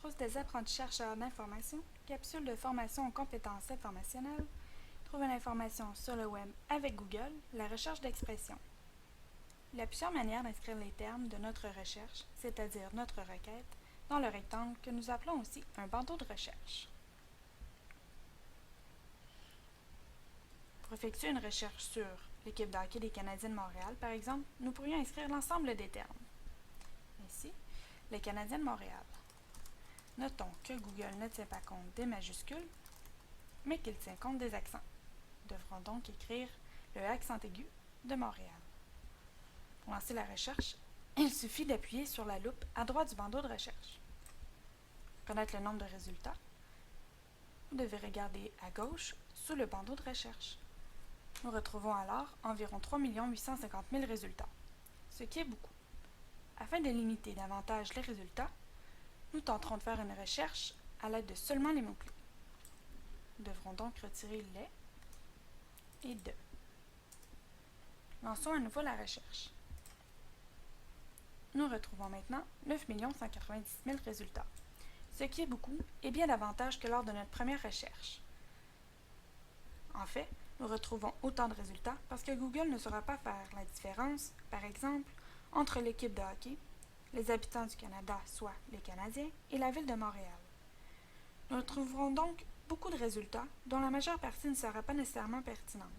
Trousse des apprentis chercheurs d'information, capsule de formation aux compétences informationnelles, trouver l'information sur le web avec Google, la recherche d'expression. Il y a plusieurs manières d'inscrire les termes de notre recherche, c'est-à-dire notre requête, dans le rectangle que nous appelons aussi un bandeau de recherche. Pour effectuer une recherche sur l'équipe de hockey des Canadiens de Montréal, par exemple, nous pourrions inscrire l'ensemble des termes. Ici, les Canadiens de Montréal. Notons que Google ne tient pas compte des majuscules, mais qu'il tient compte des accents. Nous devrons donc écrire le accent aigu de Montréal. Pour lancer la recherche, il suffit d'appuyer sur la loupe à droite du bandeau de recherche. Pour connaître le nombre de résultats, vous devez regarder à gauche sous le bandeau de recherche. Nous retrouvons alors environ 3 850 000 résultats, ce qui est beaucoup. Afin de limiter davantage les résultats, nous tenterons de faire une recherche à l'aide de seulement les mots-clés. Nous devrons donc retirer les et de. Lançons à nouveau la recherche. Nous retrouvons maintenant 9 190 000 résultats, ce qui est beaucoup et bien davantage que lors de notre première recherche. En fait, nous retrouvons autant de résultats parce que Google ne saura pas faire la différence, par exemple, entre l'équipe de hockey, les habitants du Canada, soit les Canadiens, et la ville de Montréal. Nous retrouverons donc beaucoup de résultats dont la majeure partie ne sera pas nécessairement pertinente.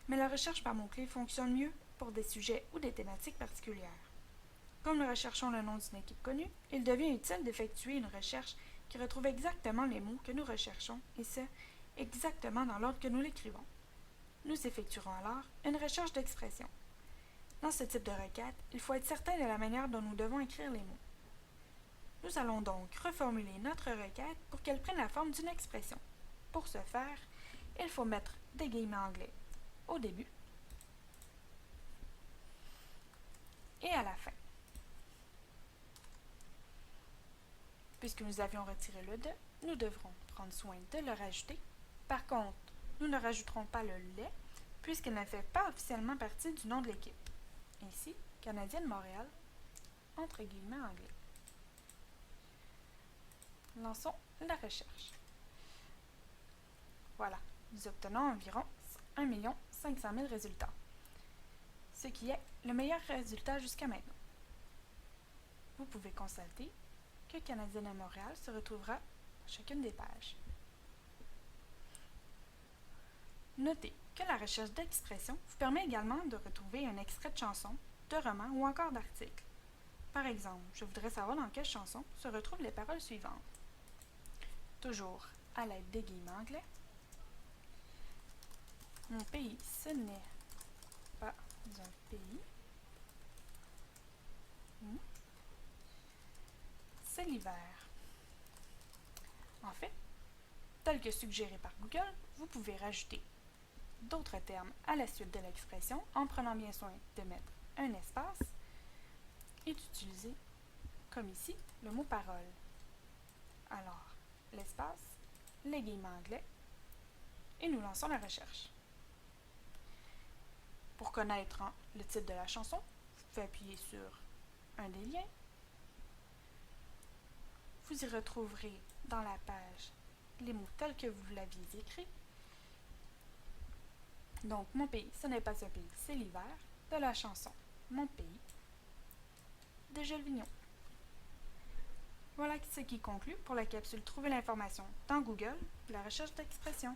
Mais la recherche par mots-clés fonctionne mieux pour des sujets ou des thématiques particulières. Comme nous recherchons le nom d'une équipe connue, il devient utile d'effectuer une recherche qui retrouve exactement les mots que nous recherchons, et ce, exactement dans l'ordre que nous l'écrivons. Nous effectuerons alors une recherche d'expression. Dans ce type de requête, il faut être certain de la manière dont nous devons écrire les mots. Nous allons donc reformuler notre requête pour qu'elle prenne la forme d'une expression. Pour ce faire, il faut mettre des guillemets anglais au début et à la fin. Puisque nous avions retiré le de, nous devrons prendre soin de le rajouter. Par contre, nous ne rajouterons pas le lait, puisqu'il ne fait pas officiellement partie du nom de l'équipe. Ainsi, Canadiens de Montréal, entre guillemets anglais. Lançons la recherche. Voilà, nous obtenons environ 1 500 000 résultats, ce qui est le meilleur résultat jusqu'à maintenant. Vous pouvez constater que Canadiens de Montréal se retrouvera dans chacune des pages. Notez que la recherche d'expression vous permet également de retrouver un extrait de chanson, de roman ou encore d'article. Par exemple, je voudrais savoir dans quelle chanson se retrouvent les paroles suivantes. Toujours à l'aide des guillemets anglais. Mon pays, ce n'est pas un pays. C'est l'hiver. En fait, tel que suggéré par Google, vous pouvez rajouter d'autres termes à la suite de l'expression en prenant bien soin de mettre un espace et d'utiliser, comme ici, le mot parole. Alors, l'espace, les guillemets anglais, et nous lançons la recherche. Pour connaître le titre de la chanson, vous pouvez appuyer sur un des liens. Vous y retrouverez dans la page les mots tels que vous l'aviez écrits. Donc, mon pays, ce n'est pas un pays, c'est l'hiver, de la chanson Mon pays, de Jules Vignon. Voilà ce qui conclut pour la capsule Trouver l'information dans Google, la recherche d'expression.